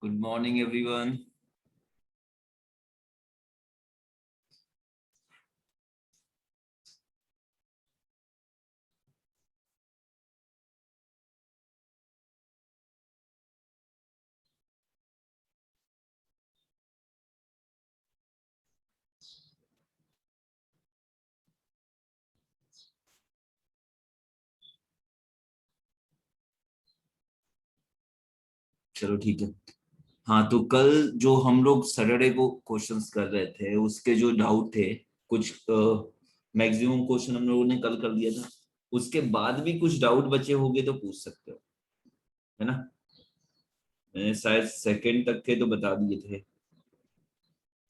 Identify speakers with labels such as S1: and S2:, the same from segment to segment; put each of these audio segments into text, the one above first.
S1: Good morning, everyone. चलो ठीक है। हाँ, तो कल जो हम लोग सैटरडे को क्वेश्चंस कर रहे थे उसके जो डाउट थे, कुछ मैक्सिमम क्वेश्चन हम लोगों ने कल कर दिया था। उसके बाद भी कुछ डाउट बचे होंगे तो पूछ सकते हो, है ना। मैंने शायद सेकंड तक के तो बता दिए थे,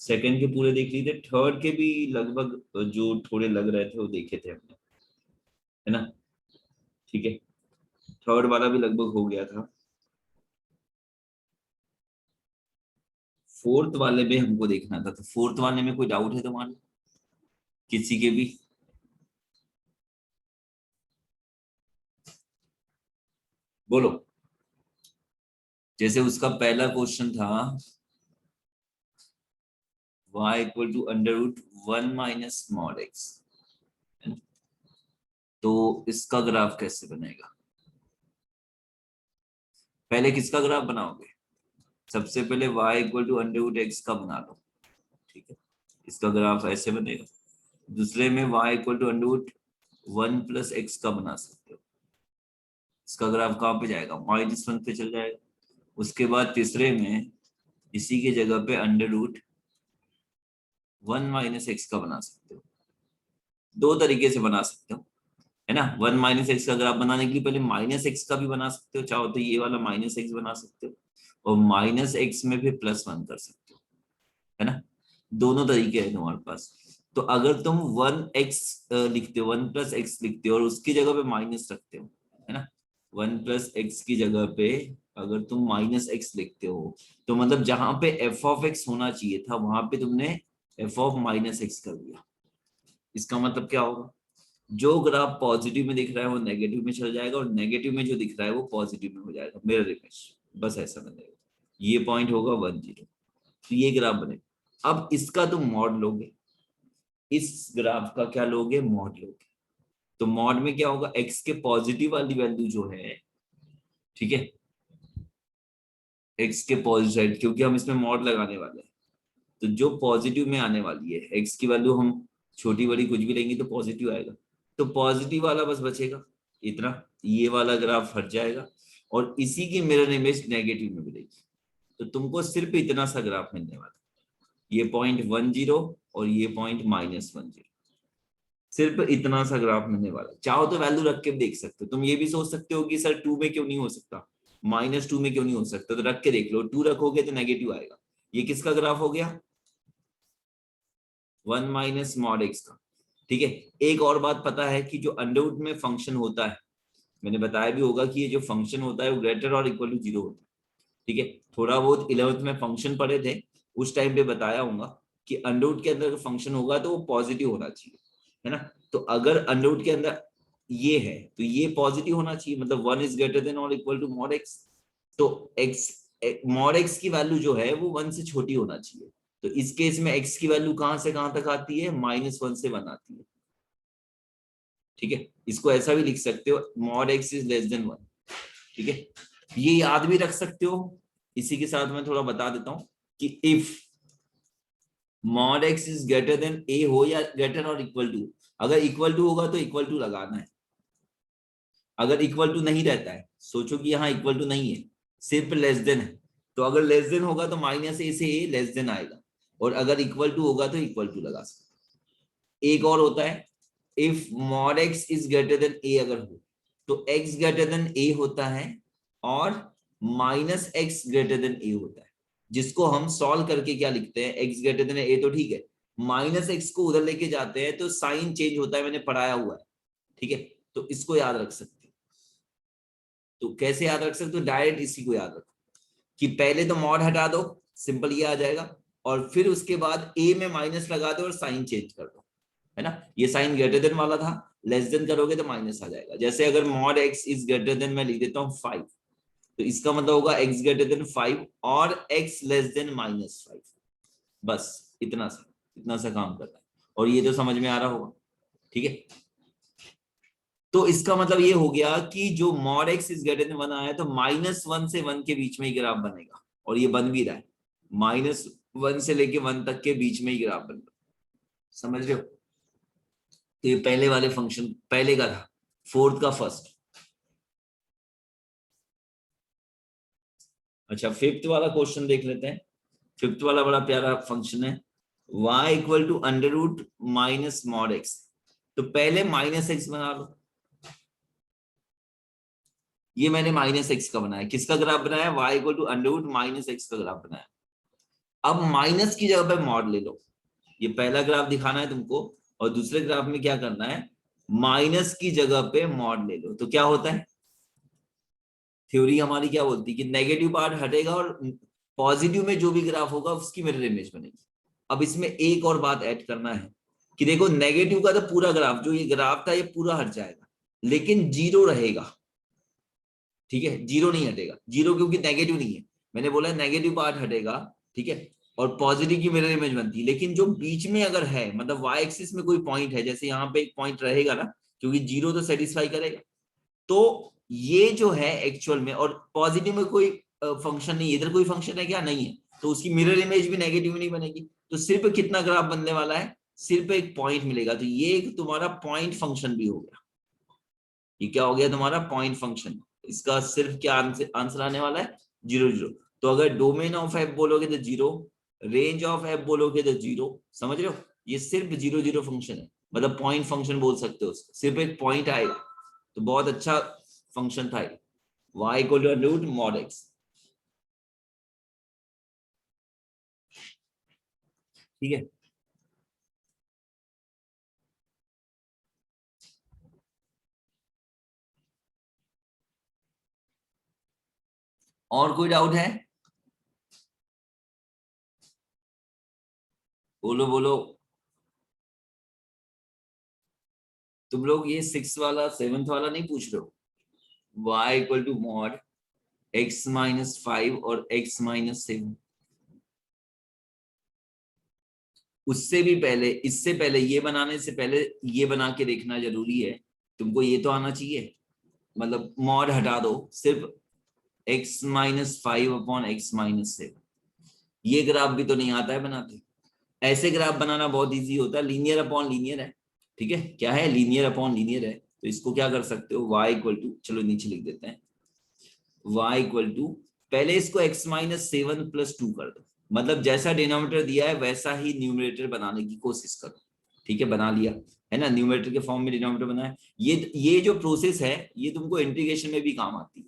S1: सेकंड के पूरे देख लिए थे, थर्ड के भी लगभग जो थोड़े लग रहे थे वो देखे थे हमने, है ना। ठीक है, थर्ड वाला भी लगभग हो गया था। फोर्थ वाले में हमको देखना था, तो फोर्थ वाले में कोई डाउट है तुम्हारे, किसी के भी? बोलो। जैसे उसका पहला क्वेश्चन था y equal to under root 1 minus small x, तो इसका ग्राफ कैसे बनेगा? पहले किसका ग्राफ बनाओगे? सबसे पहले y equal to under root x का बना लो, ठीक है। इसका ग्राफ ऐसे बनेगा। दूसरे में y equal to under root 1 plus x का बना सकते हो। इसका ग्राफ कहाँ पे जाएगा? -1 पे चल जाएगा। उसके बाद तीसरे में इसी की जगह पे अंडर रूट 1 माइनस एक्स का बना सकते हो। दो तरीके से बना सकते हो, है ना। 1 माइनस एक्स का ग्राफ बनाने के लिए पहले माइनस एक्स का भी बना सकते हो, चाहो तो ये वाला माइनस एक्स बना सकते हो, और माइनस एक्स में भी +1 कर सकते हो, है ना। दोनों तरीके हैं तुम्हारे पास। तो अगर तुम 1x लिखते हो, 1 प्लस एक्स लिखते हो और उसकी जगह पे माइनस रखते हो, है ना। 1 प्लस एक्स की जगह पे अगर तुम माइनस एक्स लिखते हो, तो मतलब जहां पे एफ ऑफ एक्स होना चाहिए था वहां पे तुमने एफ ऑफ माइनस एक्स कर दिया। इसका मतलब क्या होगा? जो ग्राफ पॉजिटिव में दिख रहा है वो नेगेटिव में चल जाएगा, और नेगेटिव में जो दिख रहा है वो पॉजिटिव में हो जाएगा, मिरर इमेज। बस ऐसा बनेगा। ये पॉइंट होगा 1 0, तो ये ग्राफ बनेगा। अब इसका तुम मॉड लोगे, इस ग्राफ का क्या लोगे? मॉड लोगे। तो मॉड में क्या होगा? एक्स के पॉजिटिव वाली वैल्यू जो है, ठीक है, एक्स के पॉजिटिव साइड, क्योंकि हम इसमें मॉड लगाने वाले हैं, तो जो पॉजिटिव में आने वाली है एक्स की वैल्यू, हम छोटी बड़ी कुछ भी लेंगे तो पॉजिटिव आएगा। तो पॉजिटिव वाला बस बचेगा इतना, ये वाला ग्राफ हट जाएगा, और इसी की मिरर इमेज नेगेटिव में मिलेगी। तो तुमको सिर्फ इतना सा ग्राफ मिलने वाला, ये पॉइंट 1 0 और ये पॉइंट -1 0, सिर्फ इतना सा ग्राफ मिलने वाला। चाहो तो वैल्यू रख के देख सकते हो। तुम ये भी सोच सकते हो कि सर 2 में क्यों नहीं हो सकता, -2 में क्यों नहीं हो सकता, तो रख के देख लो। 2 रखोगे तो नेगेटिव आएगा। ये किसका ग्राफ हो गया? 1 माइनस मॉड एक्स का, ठीक है। एक और बात पता है कि जो अंडरवुड में फंक्शन होता है, मैंने बताया भी होगा कि ये जो फंक्शन होता है वो ग्रेटर और इक्वल टू 0 होता है, ठीक है। थोड़ा बहुत 11th में फंक्शन पढ़े थे, उस टाइम पे बताया होगा कि अंडरवुड के अंदर फंक्शन होगा तो वो पॉजिटिव होना चाहिए, है ना। तो अगर अंडरवुड के अंदर ये है तो ये पॉजिटिव होना चाहिए, मतलब 1 इज ग्रेटर देन और इक्वल टू मॉड एक्स। तो एक्स, मॉड एक्स की वैल्यू जो है वो 1 से छोटी होना चाहिए। तो इस केस में एक्स की वैल्यू कहां से कहां तक आती है? -1 से 1 आती है, ठीक है। इसको ऐसा भी लिख सकते हो, mod x is less than 1, ठीक है। ये याद भी रख सकते हो। इसी के साथ मैं थोड़ा बता देता हूं कि if mod x is greater than a हो या ग्रेटर और इक्वल टू, अगर इक्वल टू होगा तो इक्वल टू लगाना है। अगर इक्वल टू नहीं रहता है, सोचो कि यहाँ इक्वल टू नहीं है, सिर्फ लेस देन है, तो अगर लेस देन होगा तो -a से a लेस देन आएगा, और अगर इक्वल टू होगा तो इक्वल टू लगा सकते। एक और होता है, if mod x is greater than a अगर हो, तो x ग्रेटर देन a होता है, और -x ग्रेटर देन a होता है, जिसको हम सॉल्व करके क्या लिखते हैं? x ग्रेटर देन a तो ठीक है, -x को उधर लेके जाते हैं तो साइन चेंज होता है, मैंने पढ़ाया हुआ है, ठीक है। तो इसको याद रख सकते हो। तो कैसे याद रख सकते हो? डायरेक्ट इसी को याद रखो कि पहले तो मॉड हटा दो, सिंपल ये आ जाएगा, और फिर उसके बाद a में माइनस लगा दो और साइन चेंज कर दो, है ना। ये साइन ग्रेटर देन वाला था, लेस देन करोगे तो माइनस आ जाएगा। जैसे अगर mod x is greater then, मैं लिख देता हूँ 5, तो इसका मतलब होगा x ग्रेटर देन 5 और x लेस देन -5। बस इतना सा काम करता है, और ये तो समझ में आ रहा होगा। ठीक है, तो इसका मतलब ये हो गया कि जो mod x is greater then 1 आया तो -1 से 1 के बीच में ही ग्राफ बनेगा, और ये बन भी रहा है। -1 से लेके 1 तक के बीच में ही ग्राफ बन रहा है, समझ रहे हो। तो ये पहले वाले फंक्शन पहले का था, फोर्थ का फर्स्ट। अच्छा, फिफ्थ वाला क्वेश्चन देख लेते हैं। फिफ्थ वाला बड़ा प्यारा फंक्शन है, y equal to under root minus mod x. तो पहले -x बना लो। ये मैंने -x का बनाया, किसका ग्राफ बनाया, y equal to under root -x का ग्राफ बनाया। अब माइनस की जगह पे मॉड ले लो, ये पहला ग्राफ दिखाना है तुमको, और दूसरे ग्राफ में क्या करना है, माइनस की जगह पे मॉड ले लो। तो क्या होता है, थ्योरी हमारी क्या बोलती है कि नेगेटिव पार्ट हटेगा और पॉजिटिव में जो भी ग्राफ होगा उसकी मिरर इमेज बनेगी। अब इसमें एक और बात ऐड करना है कि देखो नेगेटिव का तो पूरा ग्राफ, जो ये ग्राफ था ये पूरा हट जाएगा, लेकिन जीरो रहेगा। ठीक है, जीरो नहीं हटेगा, जीरो क्योंकि नेगेटिव नहीं है, मैंने बोला नेगेटिव पार्ट हटेगा। ठीक है, और पॉजिटिव की मिरर इमेज बनती है, लेकिन जो बीच में अगर है, मतलब वाई एक्सिस में कोई पॉइंट है, जैसे यहाँ पे एक पॉइंट रहेगा ना, क्योंकि जीरो तो सेटिस्फाई करेगा, तो ये जो है एक्चुअल में, और पॉजिटिव में कोई फंक्शन नहीं है, इधर कोई फंक्शन है क्या, नहीं है, तो उसकी मिरर इमेज भी नेगेटिव नहीं बनेगी। तो सिर्फ कितना ग्राफ बनने वाला है, सिर्फ एक पॉइंट मिलेगा। तो ये एक तुम्हारा पॉइंट फंक्शन भी हो गया। ये क्या हो गया तुम्हारा, पॉइंट फंक्शन। इसका सिर्फ क्या आंसर आने वाला है, 0 0। तो अगर डोमेन ऑफ एफ बोलोगे तो 0, रेंज ऑफ एफ बोलोगे तो 0। समझ रहे हो, ये सिर्फ 0 0 फंक्शन है, मतलब पॉइंट फंक्शन बोल सकते हो उसको, सिर्फ एक पॉइंट आएगा। तो बहुत अच्छा फंक्शन था ये, y equal to root mod x। ठीक है, और कोई डाउट है, बोलो बोलो। तुम लोग ये 6 वाला 7th वाला नहीं पूछ रहे हो, y equal to mod x minus 5 और x माइनस 7। उससे भी पहले, इससे पहले, ये बनाने से पहले ये बना के देखना जरूरी है। तुमको ये तो आना चाहिए, मतलब मॉड हटा दो, सिर्फ x minus 5 upon x minus 7। ये ग्राफ भी तो नहीं आता है बनाते। ऐसे ग्राफ बनाना बहुत इजी होता है, लीनियर अपॉन लीनियर है। ठीक है, क्या है, लीनियर अपॉन लीनियर है। तो इसको क्या कर सकते हो, y इक्वल टू, चलो नीचे लिख देते हैं, y इक्वल टू, पहले इसको x माइनस 7 प्लस 2 कर दो, मतलब जैसा डिनोमिनेटर दिया है वैसा ही न्यूमरेटर बनाने की कोशिश करो। ठीक है, बना लिया है ना, न्यूमरेटर के फॉर्म में डिनोमिनेटर बनाया। ये जो प्रोसेस है ये तुमको इंटीग्रेशन में भी काम आती है।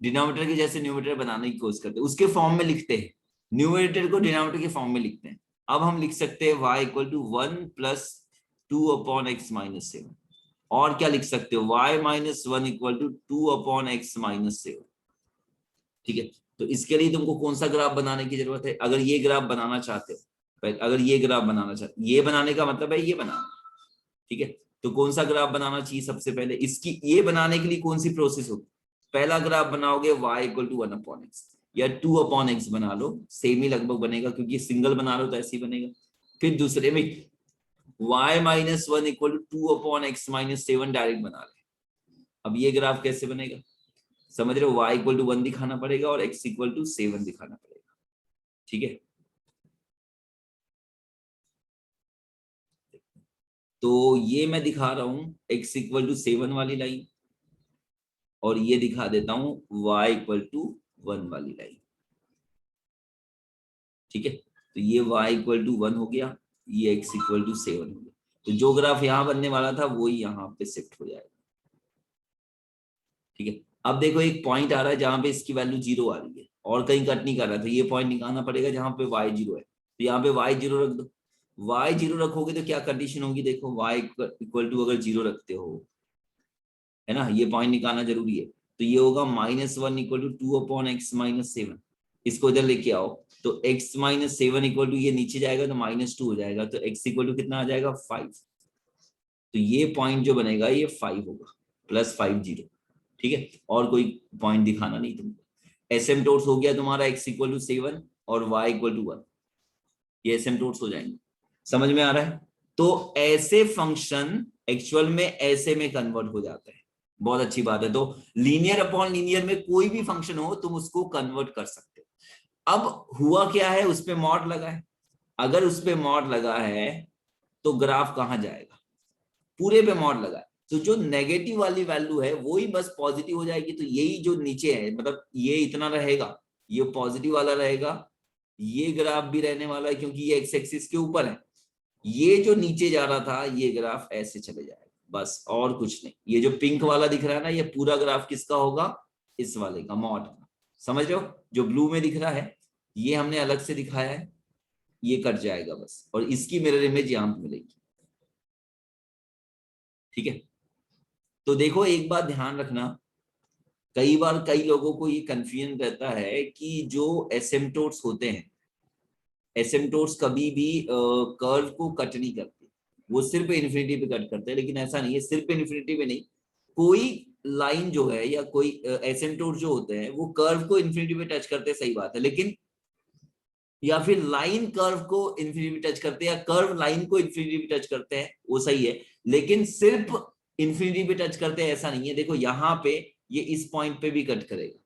S1: डिनोमिनेटर के जैसे न्यूमरेटर बनाने की कोशिश करते हैं, उसके फॉर्म में लिखते हैं, न्यूमरेटर को डिनोमिनेटर के फॉर्म में लिखते हैं। अब हम लिख सकते हैं y equal to 1 plus 2 upon x minus 7। और क्या लिख सकते हो, y minus 1 equal to 2 upon x minus 7। ठीक है, तो इसके लिए तुमको कौन सा ग्राफ बनाने की जरूरत है, अगर ये ग्राफ बनाना चाहते हो, अगर ये ग्राफ बनाना चाहते, ये बनाने का मतलब है ये बनाना। ठीक है, तो कौन सा ग्राफ बनाना चाहिए सबसे पहले, इसकी ये बनाने के लिए कौन सी प्रोसेस होगी, पहला ग्राफ बनाओगे y equal to 1 upon x या 2 अपॉन एक्स बना लो, सेम ही लगभग बनेगा क्योंकि सिंगल बना लो तो ऐसे ही बनेगा। फिर दूसरे में y minus 1 equal to 2 upon x minus 7 direct बना ले। अब ये ग्राफ कैसे बनेगा, समझ रहे हो, y इक्वल टू 1 दिखाना पड़ेगा और x इक्वल टू 7 दिखाना पड़ेगा। ठीक है, तो ये मैं दिखा रहा हूं x इक्वल टू 7 वाली लाइन, और ये दिखा देता हूं y इक्वल टू 1 वाली लाइन। ठीक है, तो ये y इक्वल टू 1 हो गया, ये x इक्वल टू 7 हो गया। तो जो ग्राफ यहां बनने वाला था वो ही यहाँ पे शिफ्ट हो जाएगा। ठीक है, अब देखो एक पॉइंट आ रहा है जहां पे इसकी वैल्यू 0 आ रही है और कहीं कट नहीं कर रहा, तो ये पॉइंट निकालना पड़ेगा जहां पे y 0 है, तो यहाँ पे y 0 रख दो। y 0 रखोगे तो क्या कंडीशन होगी, देखो y इक्वल टू अगर 0 रखते हो, है ना, ये पॉइंट निकालना जरूरी है। तो ये होगा -1 equal to 2 upon x minus 7। इसको इधर लेके आओ, तो x माइनस 7 इक्वल टू, ये नीचे जाएगा तो -2 हो जाएगा, तो x इक्वल टू कितना आ जाएगा 5। तो ये पॉइंट जो बनेगा ये 5 होगा, +5 0। ठीक है, और कोई पॉइंट दिखाना नहीं तुमको। एसिम्पटोट्स हो गया तुम्हारा x इक्वल टू 7 और y इक्वल टू 1, ये एसिम्पटोट्स हो जाएंगे। समझ में आ रहा है? तो ऐसे फंक्शन एक्चुअल में ऐसे में कन्वर्ट हो जाते हैं। बहुत अच्छी बात है। तो लीनियर अपॉन लीनियर में कोई भी फंक्शन हो तुम उसको कन्वर्ट कर सकते हो। अब हुआ क्या है, उस पे मॉड लगा है। अगर उस पे मॉड लगा है तो ग्राफ कहां जाएगा? पूरे पे मॉड लगा है, तो जो नेगेटिव वाली वैल्यू है वो ही बस पॉजिटिव हो जाएगी। तो यही जो नीचे है, मतलब ये इतना रहेगा, ये पॉजिटिव वाला रहेगा, ये ग्राफ भी रहने वाला है क्योंकि ये एक्स एक्सिस के ऊपर है। ये जो नीचे जा रहा था ये ग्राफ ऐसे चले जाएगा, बस और कुछ नहीं। ये जो पिंक वाला दिख रहा है ना, ये पूरा ग्राफ किसका होगा? इस वाले का, मॉड का। समझ रहे हो? जो ब्लू में दिख रहा है ये हमने अलग से दिखाया है, ये कट जाएगा बस, और इसकी मिरर इमेज यहां पे मिलेगी। ठीक है, तो देखो एक बात ध्यान रखना, कई बार कई लोगों को ये कंफ्यूजन रहता है कि जो एसिम्पटोट्स होते हैं, एसिम्पटोट्स कभी भी कर्व को कट नहीं करते, वो सिर्फ इन्फिनिटी पे कट करते हैं। लेकिन ऐसा नहीं है, सिर्फ इन्फिनिटी पे नहीं, कोई लाइन जो है या कोई एसिम्पटोट जो होते हैं वो कर्व को इन्फिनिटी पे टच करते हैं, सही बात है। लेकिन या फिर लाइन कर्व को इन्फिनिटी पे टच करते हैं, या कर्व लाइन को इन्फिनिटी पे टच करते हैं, वो सही है। लेकिन सिर्फ इन्फिनिटी पे टच करते हैं ऐसा नहीं है। देखो यहाँ पे ये इस पॉइंट पे भी कट करेगा,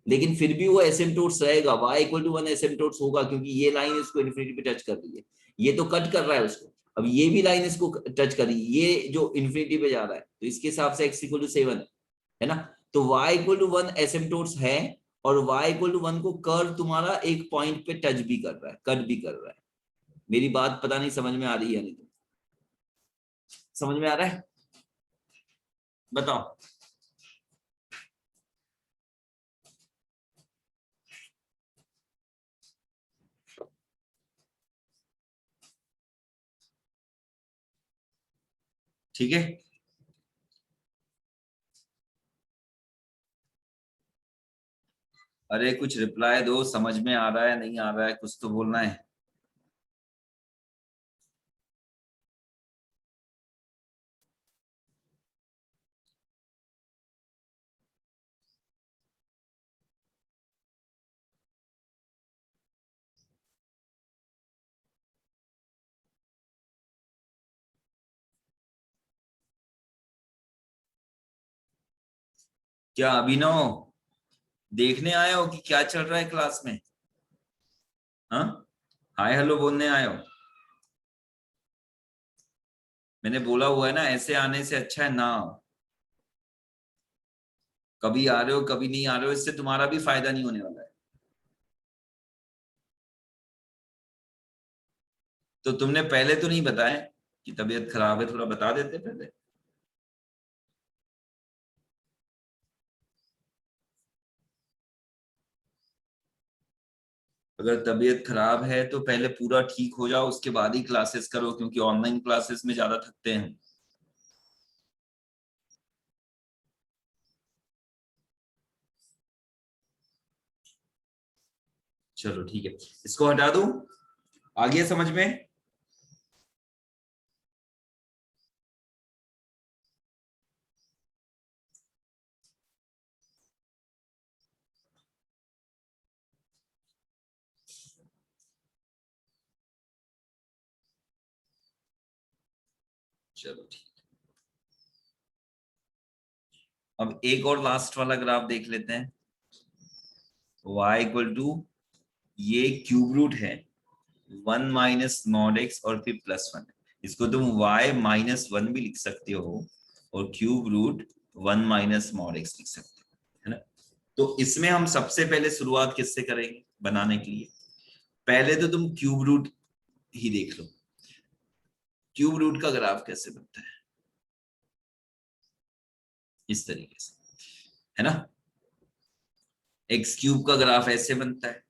S1: लेकिन फिर भी वो एसिम्पटोट्स रहेगा, y इक्वल टू 1 एसिम्पटोट्स होगा, क्योंकि ये लाइन इसको इन्फिनिटी पे टच कर रही है, ये तो कट कर रहा है उसको। अब ये भी लाइन इसको टच कर रही है, ये जो इन्फिनिटी पे जा रहा है, तो इसके हिसाब से x इक्वल टू 7 है ना। तो y इक्वल टू 1 एसिम्पटोट्स है, और y इक्वल टू 1 को कर्व तुम्हारा एक पॉइंट पे टच भी कर रहा है, कट भी कर रहा है। मेरी बात पता नहीं समझ में आ रही है नहीं? तो समझ में आ रहा है? बताओ। ठीक है, अरे कुछ रिप्लाई दो, समझ में आ रहा है नहीं आ रहा है, कुछ तो बोलना है। क्या अभिनव, देखने आए हो कि क्या चल रहा है क्लास में? हाँ, हाय हेलो बोलने आए हो? मैंने बोला हुआ है ना, ऐसे आने से अच्छा है ना आओ। कभी आ रहे हो कभी नहीं आ रहे हो, इससे तुम्हारा भी फायदा नहीं होने वाला है। तो तुमने पहले तो नहीं बताया कि तबीयत खराब है, थोड़ा बता देते पहले। अगर तबीयत खराब है तो पहले पूरा ठीक हो जाओ, उसके बाद ही क्लासेस करो, क्योंकि ऑनलाइन क्लासेस में ज्यादा थकते हैं। चलो ठीक है, इसको हटा दूं, आ गया समझ में? चलो ठीक। अब एक और लास्ट वाला ग्राफ देख लेते हैं। y इक्वल टू, ये क्यूब रूट है 1 माइनस मॉड एक्स और फिर +1। इसको तुम y माइनस 1 भी लिख सकते हो, और cube root 1 minus mod x लिख सकते हो, है ना। तो इसमें हम सबसे पहले शुरुआत किससे करेंगे बनाने के लिए? पहले तो तुम क्यूब रूट ही देख लो, क्यूब रूट का ग्राफ कैसे बनता है, इस तरीके से, है ना। एक्स क्यूब का ग्राफ ऐसे बनता है,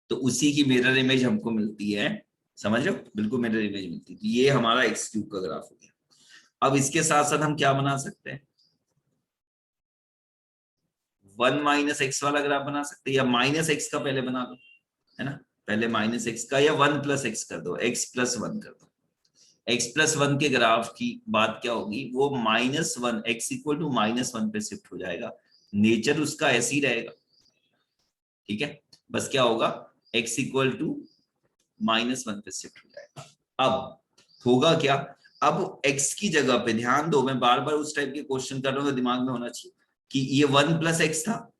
S1: तो उसी की मिरर इमेज हमको मिलती है। समझ रहे हो? बिल्कुल मिरर इमेज मिलती है। तो ये हमारा एक्स क्यूब का ग्राफ हो गया। अब इसके साथ साथ हम क्या बना सकते हैं? 1 माइनस एक्स वाला ग्राफ बना सकते हैं, या माइनस एक्स का पहले बना दो, है ना। पहले माइनस एक्स का, या 1 प्लस एक्स कर दो, एक्स प्लस 1 कर दो। x+1 के ग्राफ की बात क्या होगी, वो -1 x इक्वल टू -1 पे शिफ्ट हो जाएगा, नेचर उसका ऐसे ही रहेगा, ठीक है। बस क्या होगा, x इक्वल टू -1 पे शिफ्ट हो जाएगा। अब होगा क्या, अब x की जगह पे ध्यान दो, मैं बार बार उस टाइप के क्वेश्चन कर रहा हूँ तो दिमाग में होना चाहिए कि ये 1 + x था,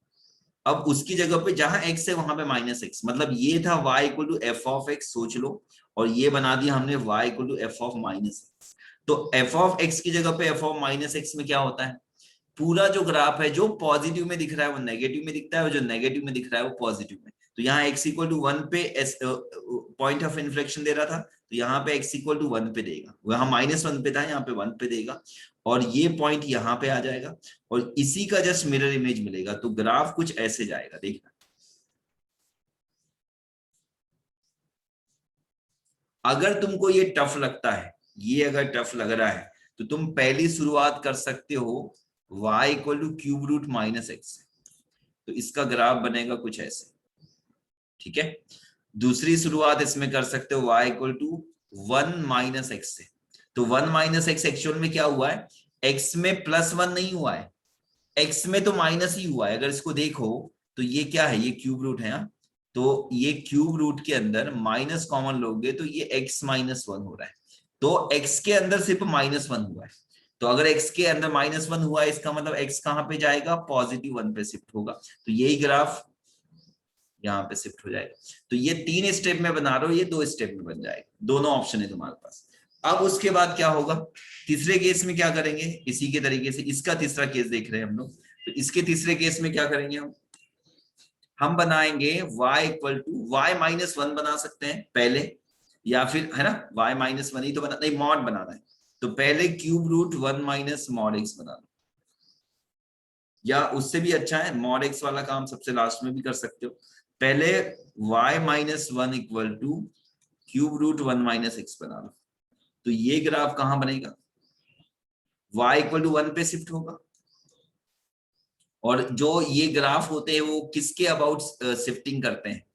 S1: अब उसकी जगह पे जहां x है वहां पे -x, मतलब ये था y इक्वल टू f(x), सोच लो, और ये बना दिया हमने y इक्वल टू f(-x). तो f(x) की जगह पे f(-x) में क्या होता है, पूरा जो ग्राफ है जो पॉजिटिव में दिख रहा है वो नेगेटिव में दिखता है, और जो नेगेटिव में दिख रहा है वो पॉजिटिव में। तो यहाँ x इक्वल टू 1 पे पॉइंट ऑफ इन्फ्लेक्शन दे रहा था, तो यहाँ पे x इक्वल टू 1 पे देगा, वहां -1 पे था, यहाँ पे 1 पे देगा, और ये पॉइंट यहाँ पे आ जाएगा, और इसी का जस्ट मिरर इमेज मिलेगा, तो ग्राफ कुछ ऐसे जाएगा, देखना। अगर तुमको ये टफ लगता है, ये अगर टफ लग रहा है, तो तुम पहली शुरुआत कर सकते हो y equal to cube root -x, तो इसका ग्राफ बनेगा कुछ ऐसे, ठीक है। दूसरी शुरुआत इसमें कर सकते हो y इक्वल टू 1 - x से, तो 1 - x एक्चुअल में क्या हुआ है, x में +1 नहीं हुआ है, x में तो माइनस ही हुआ है। अगर इसको देखो तो ये क्या है, ये क्यूब रूट है, तो ये क्यूब रूट के अंदर माइनस कॉमन लोगे तो ये x -1 हो रहा है, तो x के अंदर सिर्फ -1 हुआ है, तो अगर x के अंदर -1 हुआ है इसका मतलब x कहां पे जाएगा, +1 पे शिफ्ट होगा, तो यही ग्राफ यहाँ पे शिफ्ट हो जाएगा। तो ये 3 स्टेप में बना रहे हो, ये 2 स्टेप में बन जाएगा, दोनों ऑप्शन है तुम्हारे पास। अब उसके बाद क्या होगा, तीसरे केस में क्या करेंगे, इसी के तरीके से, इसका तीसरा केस देख रहे हैं हम लोग, तो इसके तीसरे केस में क्या करेंगे, हम बनाएंगे y इक्वल टू y-1 बना सकते हैं पहले, या फिर है ना y-1 ही तो बना, नहीं मॉड बनाना है, तो पहले क्यूब रूट 1 - mod x बना लो, या उससे भी अच्छा है mod x वाला काम सबसे लास्ट में भी कर सकते हो। पहले y-1 equal to cube root 1 - x बना लो, तो ये ग्राफ कहां बनेगा, y इक्वल टू 1 पे शिफ्ट होगा, और जो ये ग्राफ होते हैं वो किसके अबाउट शिफ्टिंग करते हैं,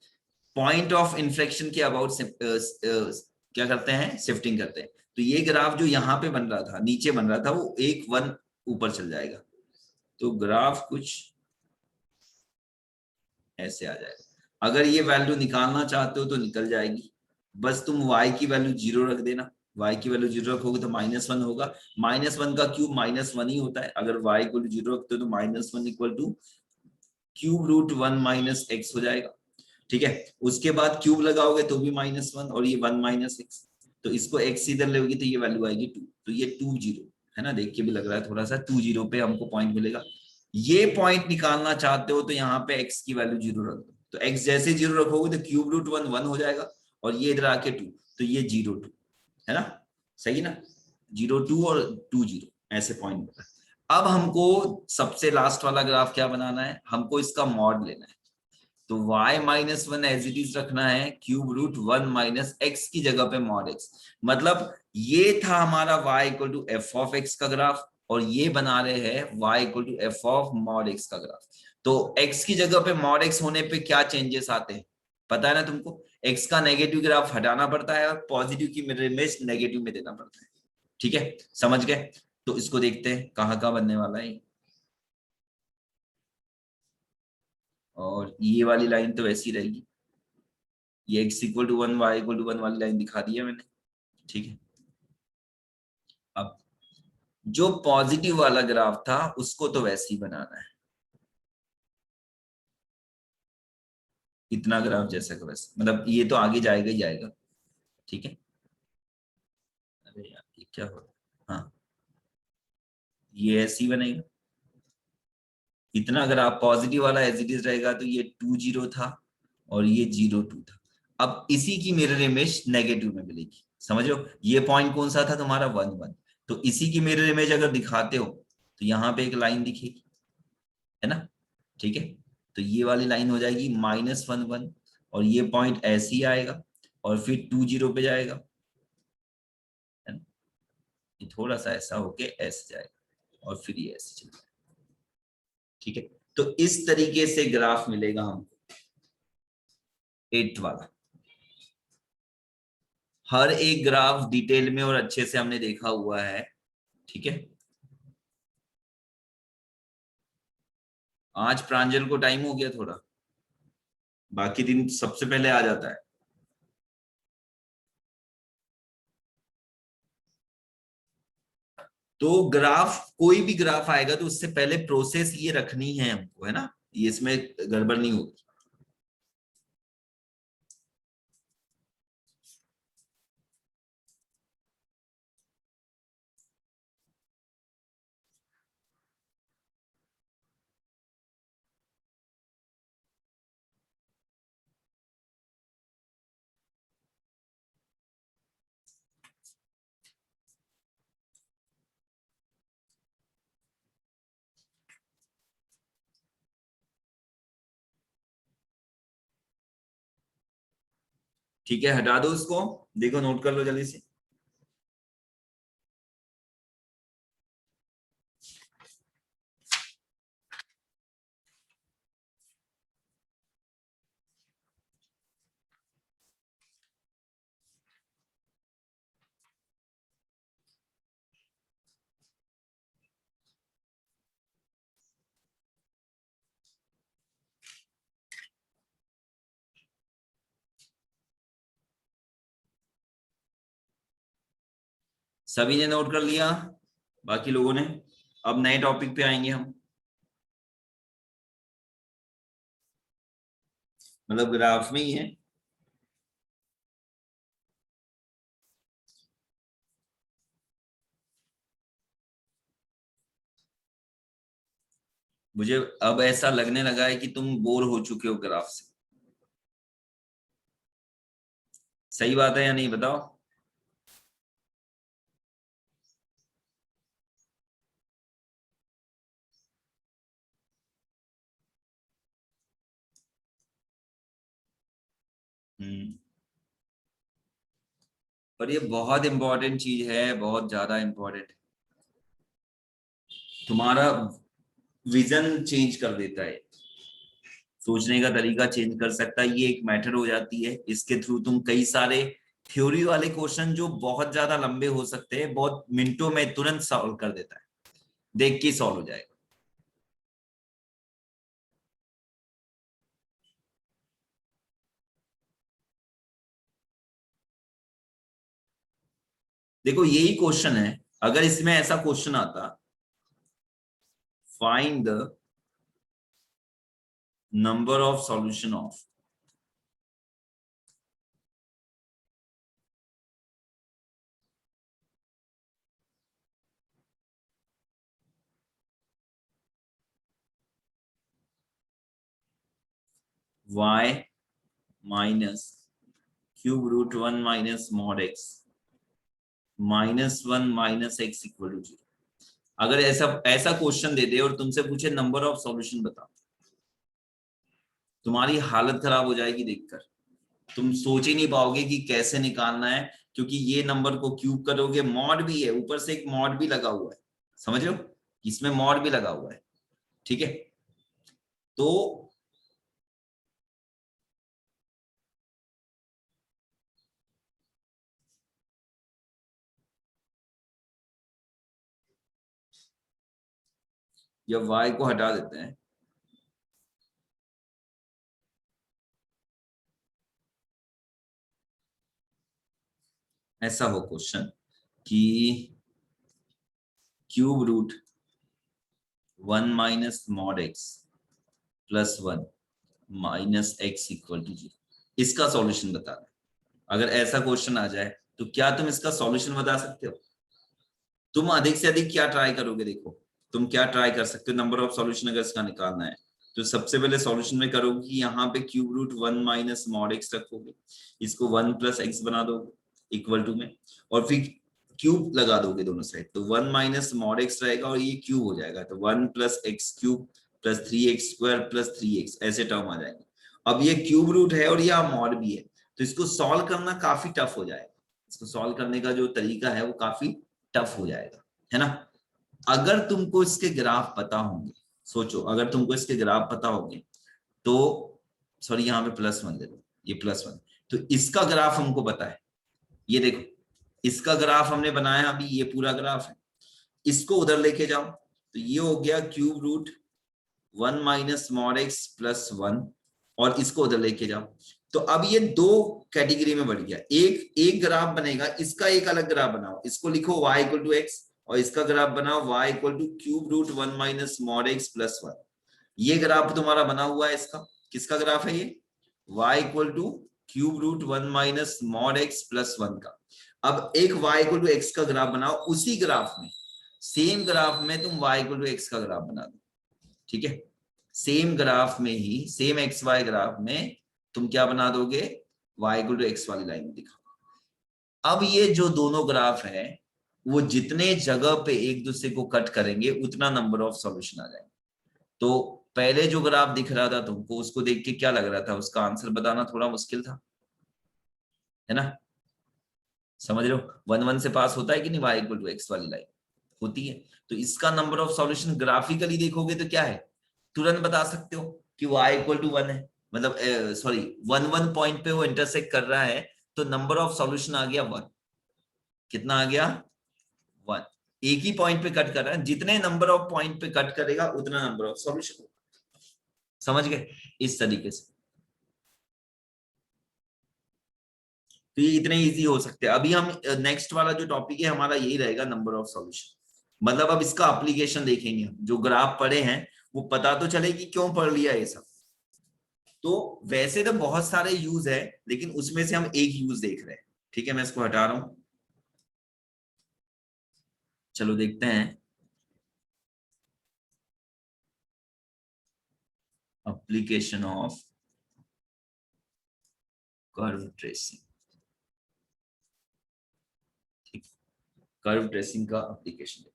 S1: पॉइंट ऑफ इन्फ्लेक्शन के अबाउट क्या करते हैं, शिफ्टिंग करते हैं। तो ये ग्राफ जो यहाँ पे बन रहा था, नीचे बन रहा था, वो 1 ऊपर चल जाएगा, तो ग्राफ कुछ ऐसे आ जाएगा। अगर ये वैल्यू निकालना चाहते हो तो निकल जाएगी, बस तुम y की वैल्यू 0 रख देना, y की वैल्यू 0 रखोगे तो -1 होगा, -1 का क्यूब -1 ही होता है, अगर y इक्वल टू 0 रखते हो तो -1 equal to cube root 1 - x हो जाएगा, ठीक है। उसके बाद क्यूब लगाओगे तो भी -1, और ये 1 - x, तो इसको x इधर लोगे तो ये वैल्यू आएगी 2, तो ये 2 0 है ना, देख के भी लग रहा है थोड़ा सा, 2 0 पे हमको पॉइंट मिलेगा। ये पॉइंट निकालना चाहते हो तो यहाँ पे x की वैल्यू 0 रख दो, तो x जैसे 0 रखोगे तो क्यूब रूट 1 हो जाएगा, और ये इधर आके 2, तो ये 0 2 है ना, सही ना, 0 2 और 2 0 ऐसे पॉइंट मिला। अब हमको सबसे लास्ट वाला ग्राफ क्या बनाना है, हमको इसका मॉड लेना है, तो y-1 एज इट इज रखना है, क्यूब रूट 1 - x की जगह पे mod x, मतलब ये था हमारा y इक्वल टू f(x) का ग्राफ, और ये बना रहे हैं y इक्वल टू f(mod x) का ग्राफ। तो x की जगह पे mod x होने पे क्या चेंजेस आते हैं पता है ना तुमको, x का नेगेटिव ग्राफ हटाना पड़ता है, और पॉजिटिव की मिरर इमेज नेगेटिव में देना पड़ता है, ठीक है, समझ गए। तो इसको देखते हैं कहाँ कहाँ बनने वाला है, और ये वाली लाइन तो वैसी रहेगी, ये x equal to 1 y equal to 1 वाली लाइन दिखा दी है मैंने, ठीक है। अब जो पॉजिटिव वाला ग्राफ था उसको तो वैसे ही बनाना है, इतना ग्राफ जैसा का वैसे, मतलब ये तो आगे जाएगा ही जाएगा, ठीक है। अरे यार ये क्या हो रहा है, हाँ ये ऐसे ही बनेगा, इतना अगर आप पॉजिटिव वाला एज इट इज रहेगा तो ये 2 0 था, और ये 0 2 था। अब इसी की मिरर इमेज नेगेटिव में मिलेगी, समझ लो, ये पॉइंट कौन सा था तुम्हारा 1 1, तो इसी की मिरर इमेज अगर दिखाते हो तो यहाँ पे एक लाइन दिखेगी, है ना, ठीक है। तो ये वाली लाइन हो जाएगी -1 1, और ये पॉइंट ऐसे ही आएगा, और फिर 2 0 पे जाएगा, है ना, ये थोड़ा सा ऐसा होके ऐसे जाएगा, और फिर ये ऐसे चलेगा, ठीक है। तो इस तरीके से ग्राफ मिलेगा हमको 8 वाला। हर एक ग्राफ डिटेल में और अच्छे से हमने देखा हुआ है, ठीक है। आज प्रांजल को टाइम हो गया थोड़ा, बाकी दिन सबसे पहले आ जाता है। तो ग्राफ, कोई भी ग्राफ आएगा तो उससे पहले प्रोसेस ये रखनी है हमको, है ना, ये इसमें गड़बड़ नहीं होगी। ठीक है, हटा दो उसको, देखो नोट कर लो जल्दी से। सभी ने नोट कर लिया, बाकी लोगों ने? अब नए टॉपिक पे आएंगे हम, मतलब ग्राफ में ही है। मुझे अब ऐसा लगने लगा है कि तुम बोर हो चुके हो ग्राफ से। सही बात है या नहीं, बताओ। हम्म। पर ये बहुत इंपॉर्टेंट चीज है, बहुत ज्यादा इंपॉर्टेंट। तुम्हारा विजन चेंज कर देता है, सोचने का तरीका चेंज कर सकता है, ये एक मैथड हो जाती है। इसके थ्रू तुम कई सारे थ्योरी वाले क्वेश्चन जो बहुत ज्यादा लंबे हो सकते हैं, बहुत मिनटों में तुरंत सॉल्व कर देता है, देख के सॉल्व हो जाएगा। देखो यही क्वेश्चन है, अगर इसमें ऐसा क्वेश्चन आता, find the number of solution of y minus cube root 1 minus mod x -1 minus x equal to 0। अगर ऐसा ऐसा क्वेश्चन दे दे और तुमसे पूछे नंबर ऑफ सॉल्यूशन बताओ, तुम्हारी हालत खराब हो जाएगी देखकर। तुम सोच ही नहीं पाओगे कि कैसे निकालना है, क्योंकि ये नंबर को क्यूब करोगे, मॉड भी है ऊपर से, एक मॉड भी लगा हुआ है, समझ रहे हो, इसमें मॉड भी लगा हुआ है, ठीक है। तो जब y को हटा देते हैं, ऐसा हो क्वेश्चन कि cube root 1 minus mod x plus 1 minus x equal to 0, इसका सॉल्यूशन बता दो। अगर ऐसा क्वेश्चन आ जाए तो क्या तुम इसका सॉल्यूशन बता सकते हो? तुम अधिक से अधिक क्या ट्राई करोगे, देखो तुम क्या ट्राई कर सकते हो नंबर ऑफ सॉल्यूशन अगर इसका निकालना है। तो सबसे पहले सॉल्यूशन में करोगे कि यहाँ पे cube root 1 minus mod x रखोगे, इसको 1 प्लस एक्स बना दोगे इक्वल टू में, और फिर क्यूब लगा दोगे दोनों साइड, तो 1 माइनस मॉड एक्स रहेगा और ये क्यूब हो जाएगा, तो 1 plus x cube plus 3x square plus 3x, ऐसे टर्म आ जाएंगे। अब ये क्यूब रूट है और यह मॉड भी है, तो इसको सॉल्व करना काफी टफ हो जाएगा, इसको सॉल्व करने का जो तरीका है वो काफी टफ हो जाएगा, है ना। अगर तुमको इसके ग्राफ पता होंगे, सोचो अगर तुमको इसके ग्राफ पता होंगे तो, सॉरी यहाँ पे +1 दे दो, ये +1, तो इसका ग्राफ हमको पता है, ये देखो इसका ग्राफ हमने बनाया अभी, ये पूरा ग्राफ है, इसको उधर लेके जाओ तो ये हो गया cube root 1 minus mod x plus 1, और इसको उधर लेके जाओ तो अब ये दो कैटेगरी में बढ़ गया। एक ग्राफ बनेगा, इसका एक अलग ग्राफ बनाओ, इसको लिखो y इक्वल टू एक्स, और इसका ग्राफ बनाओ y equal to cube root 1 minus mod x plus 1। ये ग्राफ तुम्हारा बना हुआ है, इसका किसका ग्राफ है ये, y equal to cube root 1 minus mod x plus 1 का। अब एक y इक्वल टू एक्स का ग्राफ बनाओ, उसी ग्राफ में सेम ग्राफ में तुम y इक्वल टू एक्स का ग्राफ बना दो, ठीक है। सेम ग्राफ में ही, सेम एक्स वाई ग्राफ में तुम क्या बना दोगे, y इक्वल टू एक्स वाली लाइन दिखा। अब ये जो दोनों ग्राफ है वो जितने जगह पे एक दूसरे को कट करेंगे उतना नंबर ऑफ सॉल्यूशन आ जाएंगे। तो पहले जो ग्राफ दिख रहा था तुमको, उसको देख के क्या लग रहा था, उसका आंसर बताना थोड़ा मुश्किल था, है ना, समझ रहे हो। 1 1 से पास होता है कि नहीं, y इक्वल टू एक्स वाली लाइन होती है। तो इसका नंबर ऑफ सॉल्यूशन ग्राफिकली देखोगे तो क्या है, तुरंत बता सकते हो कि y इक्वल टू 1 है, मतलब सॉरी 1 1 पॉइंट पे वो इंटरसेक्ट कर रहा है, तो नंबर ऑफ सॉल्यूशन आ गया 1। कितना आ गया, 1। एक ही पॉइंट पे कट कर रहा है, जितने नंबर ऑफ पॉइंट पे कट करेगा उतना नंबर ऑफ सॉल्यूशन होगा। समझ गए, इस तरीके से। तो ये इतने इजी हो सकते हैं। अभी हम नेक्स्ट वाला जो टॉपिक है हमारा यही रहेगा, नंबर ऑफ सॉल्यूशन। मतलब अब इसका एप्लीकेशन देखेंगे हम, जो ग्राफ पढ़े हैं वो पता तो चले कि क्यों पढ़ लिया ये सब। तो वैसे तो बहुत सारे यूज है, लेकिन उसमें से हम एक यूज देख रहे हैं, ठीक है। मैं इसको हटा रहा हूं, चलो देखते हैं एप्लीकेशन ऑफ कर्व ट्रेसिंग। ठीक, कर्व ट्रेसिंग का एप्लीकेशन।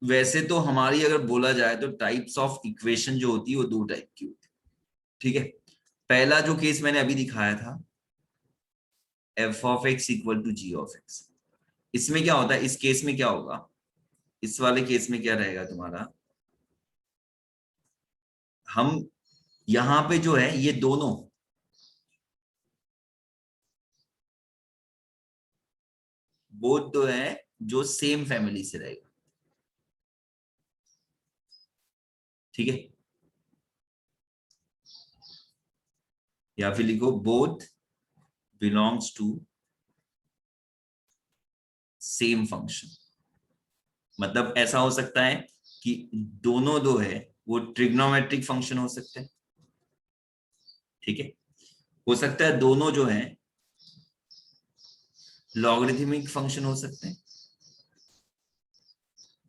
S1: वैसे तो हमारी अगर बोला जाए तो टाइप्स ऑफ इक्वेशन जो होती है वो 2 टाइप की होती है, ठीक है। पहला जो केस मैंने अभी दिखाया था, f of x equal to g of x, इसमें क्या होता है, इस केस में क्या होगा, इस वाले केस में क्या रहेगा तुम्हारा, हम यहां पे जो है ये दोनों बोथ तो है जो सेम फैमिली से रहेगा, ठीक है। या फिर लिखो both belongs to same function. मतलब ऐसा हो सकता है कि दोनों दो है वो ट्रिग्नोमेट्रिक फंक्शन हो सकते हैं, ठीक है। हो सकता है दोनों जो है लॉगरिथमिक फंक्शन हो सकते हैं,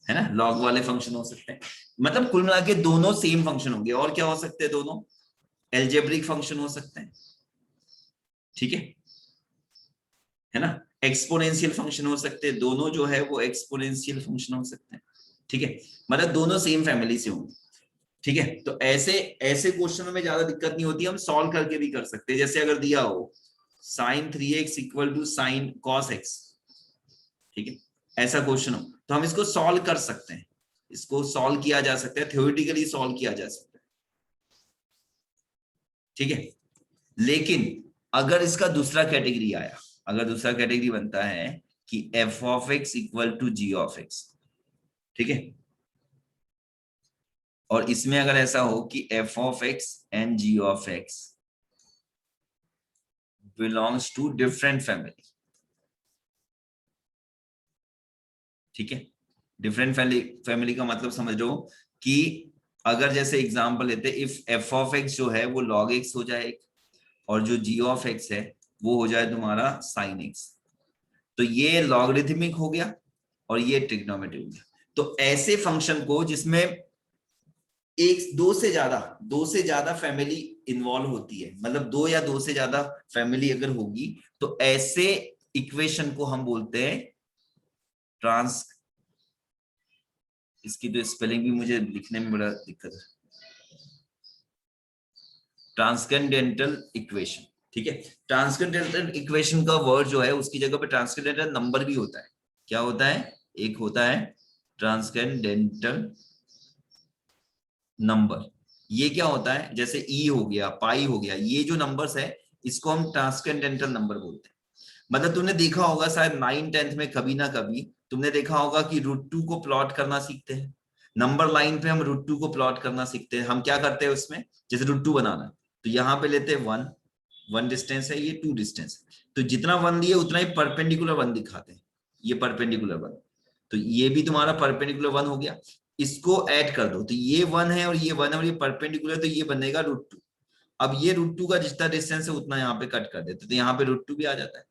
S1: है ना, लॉग वाले फंक्शन हो सकते हैं। मतलब कुल मिला के दोनों सेम फंक्शन होंगे। और क्या हो सकते हैं, दोनों एल्जेब्रिक फंक्शन हो सकते हैं, ठीक है ना। एक्सपोनेंशियल फंक्शन हो सकते हैं, दोनों जो है वो एक्सपोनेंशियल फंक्शन हो सकते हैं, ठीक है। मतलब दोनों सेम फैमिली से होंगे, ठीक है। तो ऐसे ऐसे क्वेश्चनों में ज्यादा दिक्कत नहीं होती, हम सॉल्व करके भी कर सकते हैं। जैसे अगर दिया हो sin 3x equal to sine cos x, ठीक है, ऐसा क्वेश्चन हो तो हम इसको सॉल्व कर सकते हैं, इसको सॉल्व किया जा सकता है, थ्योरेटिकली सॉल्व किया जा सकता है, ठीक है। लेकिन अगर इसका दूसरा कैटेगरी आया, अगर दूसरा कैटेगरी बनता है कि f of x equal to g of x, ठीक है, और इसमें अगर ऐसा हो कि f of x and g of x belongs to different family, ठीक है। डिफरेंट फैमिली का मतलब समझ लो कि अगर जैसे एग्जांपल लेते, इफ f ऑफ x जो है वो log x हो जाए और जो g ऑफ x है वो हो जाए तुम्हारा sin x, तो ये लॉगरिथमिक हो गया और ये ट्रिग्नोमेट्रिक हो गया। तो ऐसे फंक्शन को जिसमें दो से ज्यादा फैमिली इन्वॉल्व होती है, मतलब दो या दो से ज्यादा फैमिली अगर होगी, तो ऐसे इक्वेशन को हम बोलते हैं ट्रांस, इसकी तो स्पेलिंग भी मुझे लिखने में बड़ा दिक्कत है, ट्रांसकेंडेंटल इक्वेशन, ठीक है। ट्रांसकेंडेंटल इक्वेशन का वर्ड जो है उसकी जगह पे ट्रांसकेंडेंटल नंबर भी होता है। क्या होता है, एक होता है ट्रांसकेंडेंटल नंबर। ये क्या होता है, जैसे ई हो गया, पाई हो गया, ये जो नंबर्स है इसको हम ट्रांसकेंडेंटल नंबर बोलते हैं। मतलब तुमने देखा होगा शायद 9th-10th में कभी ना कभी तुमने देखा होगा कि √2 को प्लॉट करना सीखते हैं, नंबर लाइन पे हम √2 को प्लॉट करना सीखते हैं। हम क्या करते हैं उसमें, जैसे √2 बनाना है तो यहाँ पे लेते हैं 1 डिस्टेंस है, ये 2 डिस्टेंस है, तो जितना 1 लिए उतना ही परपेंडिकुलर 1 दिखाते हैं, ये परपेंडिकुलर 1, तो ये भी तुम्हारा परपेंडिकुलर 1 हो गया। इसको ऐड कर दो तो ये 1 है और ये 1 है और ये परपेंडिकुलर, तो ये बनेगा √2। अब ये √2 का जितना डिस्टेंस है उतना यहाँ पे कट कर देते, तो यहाँ पे √2 भी आ जाता है।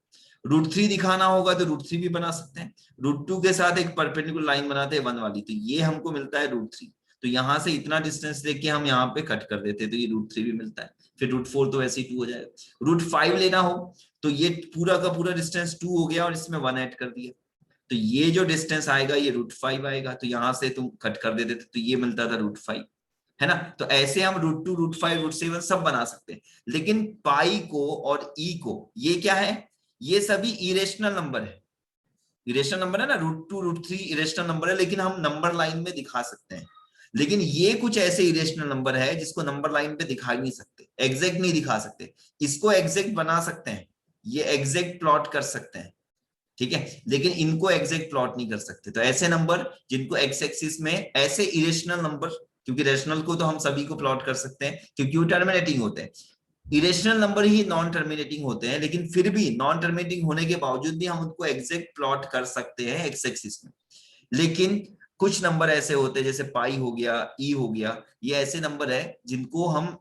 S1: √3 दिखाना होगा तो √3 भी बना सकते हैं, √2 के साथ एक परपेंडिकुलर लाइन बनाते हैं 1 वाली, तो ये हमको मिलता है √3। तो यहाँ से इतना डिस्टेंस लेके हम यहाँ पे कट कर देते हैं, तो ये √3 भी मिलता है। फिर √4 तो ऐसे ही 2 हो जाएगा। √5 लेना हो तो ये पूरा का पूरा डिस्टेंस 2 हो गया और इसमें 1 ऐड कर दिया, तो ये जो डिस्टेंस आएगा ये √5 आएगा, तो यहाँ से तुम कट कर देते तो ये मिलता था √5, है ना। तो ऐसे हम √2 √5 √7 सब बना सकते हैं। लेकिन पाई को और ई को, ये क्या है, ये सभी इरेशनल नंबर है, इरेशनल नंबर है ना, √2 √3 इरेशनल नंबर है, लेकिन हम नंबर लाइन में दिखा सकते हैं। लेकिन ये कुछ ऐसे इरेशनल नंबर है जिसको नंबर लाइन पे दिखा ही नहीं सकते, एग्जैक्ट नहीं दिखा सकते। इसको एग्जैक्ट बना सकते हैं, ये एग्जैक्ट प्लॉट कर सकते हैं, ठीक है, लेकिन इनको एग्जैक्ट प्लॉट नहीं कर सकते। तो ऐसे नंबर जिनको एक्स एक्सिस में, ऐसे इरेशनल नंबर, क्योंकि रेशनल को तो हम सभी को प्लॉट कर सकते हैं क्योंकि वो टर्मिनेटिंग होते हैं, इरेशनल नंबर ही नॉन टर्मिनेटिंग होते हैं, लेकिन फिर भी नॉन टर्मिनेटिंग होने के बावजूद भी हम उनको एग्जैक्ट प्लॉट कर सकते हैं एक्स एक्सिस में। लेकिन कुछ नंबर ऐसे होते हैं, जैसे पाई हो गया, ई हो गया, ये ऐसे नंबर है जिनको हम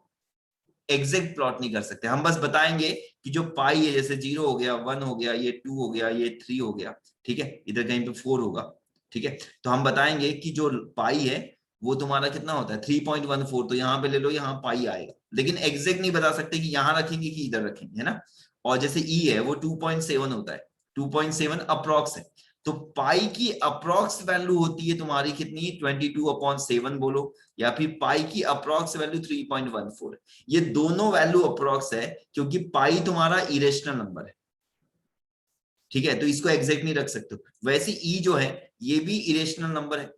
S1: एग्जैक्ट प्लॉट नहीं कर सकते। हम बस बताएंगे कि जो पाई है, जैसे 0 हो गया, 1 हो गया, ये 2 हो गया, ये 3 हो गया, ठीक है, इधर कहीं पे 4 होगा, ठीक है, तो हम बताएंगे कि जो पाई है वो तुम्हारा कितना होता है 3.14, तो यहाँ पे ले लो, यहाँ पाई आएगा, लेकिन एग्जैक्ट नहीं बता सकते कि यहाँ रखेंगे कि इधर रखेंगे, है ना। और जैसे ई है वो 2.7 होता है, 2.7 अप्रॉक्स है, तो पाई की अप्रॉक्स वैल्यू होती है तुम्हारी कितनी, 22/7 बोलो, या फिर पाई की अप्रॉक्स वैल्यू 3.14 है। ये दोनों वैल्यू अप्रॉक्स है क्योंकि पाई तुम्हारा इरेशनल नंबर है, ठीक है, तो इसको एग्जैक्ट नहीं रख सकते। वैसे ई जो है ये भी इरेशनल नंबर है,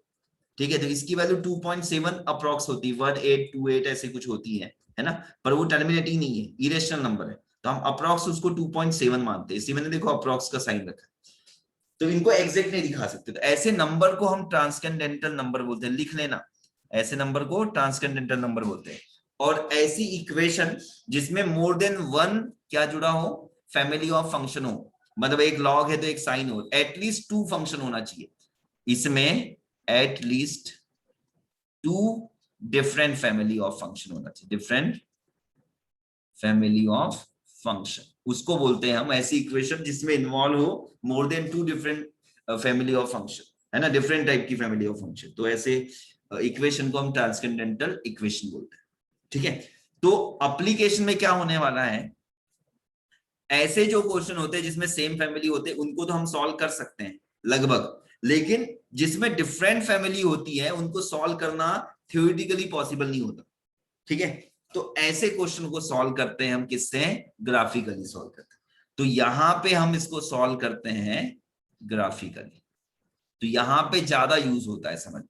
S1: ठीक है, तो इसकी वैल्यू 2.7 अप्रॉक्स होती है, 1828 ऐसे कुछ होती है ना, पर वो टर्मिनेटिंग नहीं है, इरेशनल नंबर है, तो हम अप्रॉक्स उसको 2.7 मानते हैं, इसी मैंने देखो अप्रॉक्स का साइन रखा। तो इनको एग्जैक्ट नहीं दिखा सकते, तो ऐसे नंबर को हम ट्रांसकेंडेंटल नंबर बोलते हैं, लिख लेना, ऐसे नंबर को ट्रांसकेंडेंटल नंबर बोलते हैं। और ऐसी इक्वेशन जिसमें मोर देन वन क्या जुड़ा हो, फैमिली ऑफ फंक्शन हो, मतलब एक लॉग है तो एक साइन हो, एटलीस्ट 2 फंक्शन होना चाहिए इसमें, at least 2 different family of function होना चाहिए, डिफरेंट फैमिली ऑफ फंक्शन, उसको बोलते हैं हम ऐसी इक्वेशन जिसमें इन्वॉल्व हो more than 2 different family of function, है ना, डिफरेंट टाइप की फैमिली ऑफ फंक्शन, तो ऐसे इक्वेशन को हम ट्रांसकेंडेंटल इक्वेशन बोलते हैं, ठीक है। तो एप्लीकेशन में क्या होने वाला है, ऐसे जो क्वेश्चन होते हैं जिसमें सेम फैमिली होते हैं उनको तो हम सॉल्व कर सकते हैं लगभग, लेकिन जिसमें डिफरेंट फैमिली होती है उनको सॉल्व करना थ्योरेटिकली पॉसिबल नहीं होता, ठीक है। तो ऐसे क्वेश्चन को सॉल्व करते हैं हम किससे, ग्राफिकली सॉल्व करते हैं, तो यहां पे हम इसको सॉल्व करते हैं ग्राफिकली, तो यहां पे ज्यादा यूज होता है, समझ,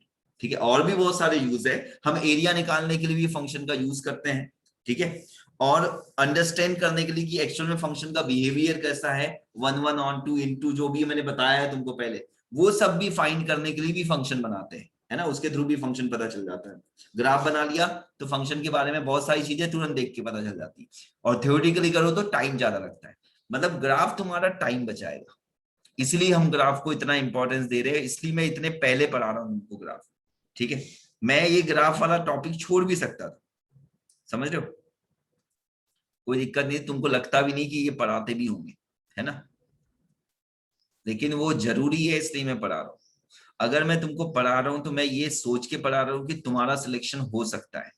S1: ठीक है। और भी बहुत सारे यूज है, हम एरिया निकालने के लिए भी फंक्शन का यूज करते हैं, ठीक है, और अंडरस्टैंड करने के लिए कि एक्चुअल में फंक्शन का बिहेवियर कैसा है, 1 1 into जो भी मैंने बताया है तुमको पहले, वो सब भी फाइंड करने के लिए भी फंक्शन बनाते हैं, है ना, उसके थ्रू भी फंक्शन पता चल जाता है। ग्राफ बना लिया तो फंक्शन के बारे में बहुत सारी चीजें तुरंत देख के पता चल जाती है, और थ्योरेटिकली करो तो टाइम ज्यादा लगता है, मतलब ग्राफ तुम्हारा टाइम बचाएगा, इसलिए हम ग्राफ को इतना इंपॉर्टेंस दे रहे हैं, इसलिए मैं इतने पहले पढ़ा रहा हूँ उनको ग्राफ, ठीक है। मैं ये ग्राफ वाला टॉपिक छोड़ भी सकता था, समझ रहे हो, कोई दिक्कत नहीं, तुमको लगता भी नहीं कि ये पढ़ाते भी होंगे, है ना, लेकिन वो जरूरी है इसलिए मैं पढ़ा रहा हूँ। अगर मैं तुमको पढ़ा रहा हूं तो मैं ये सोच के पढ़ा रहा हूँ कि तुम्हारा सिलेक्शन हो सकता है,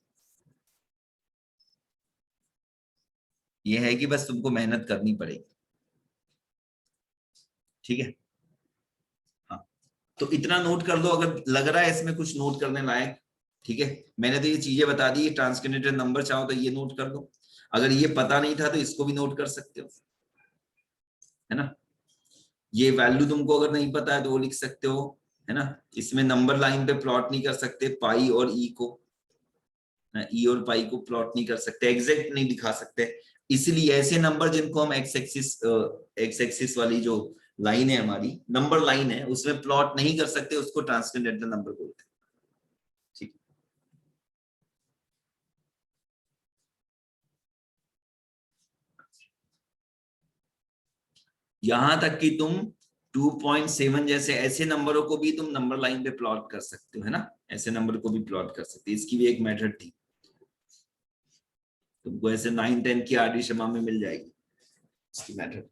S1: ये है कि बस तुमको मेहनत करनी पड़ेगी, ठीक है। हाँ, तो इतना नोट कर लो अगर लग रहा है इसमें कुछ नोट करने लायक, ठीक है। मैंने तो ये चीजें बता दी, ट्रांसकेंडेंटल नंबर चाहो तो ये नोट कर दो, अगर ये पता नहीं था तो इसको भी नोट कर सकते हो, है ना। ये वैल्यू तुमको अगर नहीं पता है तो वो लिख सकते हो, है ना। इसमें नंबर लाइन पे प्लॉट नहीं कर सकते पाई और ई को, ई और पाई को प्लॉट नहीं कर सकते, एग्जैक्ट नहीं दिखा सकते, इसलिए ऐसे नंबर जिनको हम एक्स एक्सिस वाली जो लाइन है हमारी नंबर लाइन है उसमें प्लॉट नहीं कर सकते, उसको ट्रांसकेंडेंटल नंबर बोलते हैं। ठीक, यहां तक कि तुम 2.7 जैसे ऐसे नंबरों को भी तुम नंबर लाइन पे प्लॉट कर सकते हो, है ना, ऐसे नंबर को भी प्लॉट कर सकते हो, इसकी भी एक मेथड थी, तुमको ऐसे 9-10 की आरडी शर्मा में मिल जाएगी इसकी मेथड।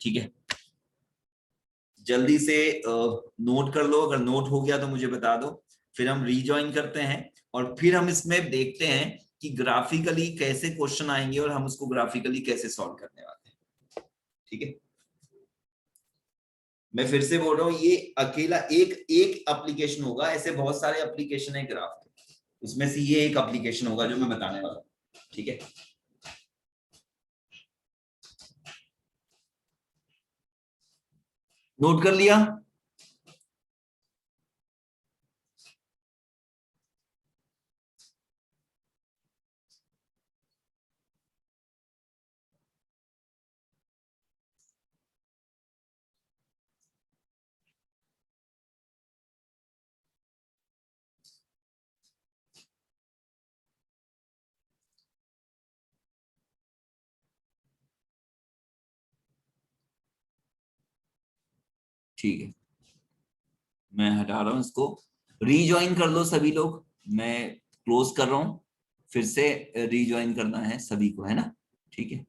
S1: ठीक है, जल्दी से नोट कर लो, अगर नोट हो गया तो मुझे बता दो, फिर हम रीजॉइन करते हैं और फिर हम इसमें देखते हैं कि ग्राफिकली कैसे क्वेश्चन आएंगे और हम उसको ग्राफिकली कैसे सॉल्व करने वाले हैं। ठीक है, मैं फिर से बोल रहा हूँ, ये अकेला एक एप्लीकेशन होगा, ऐसे बहुत सारे एप्लीकेशन है ग्राफ के, उसमें से ये एक एप्लीकेशन होगा जो मैं बताने वाला हूँ। ठीक है, नोट कर लिया? ठीक है, मैं हटा रहा हूं इसको, रीजॉइन कर लो सभी लोग, मैं क्लोज कर रहा हूं, फिर से रीजॉइन करना है सभी को, है ना? ठीक है।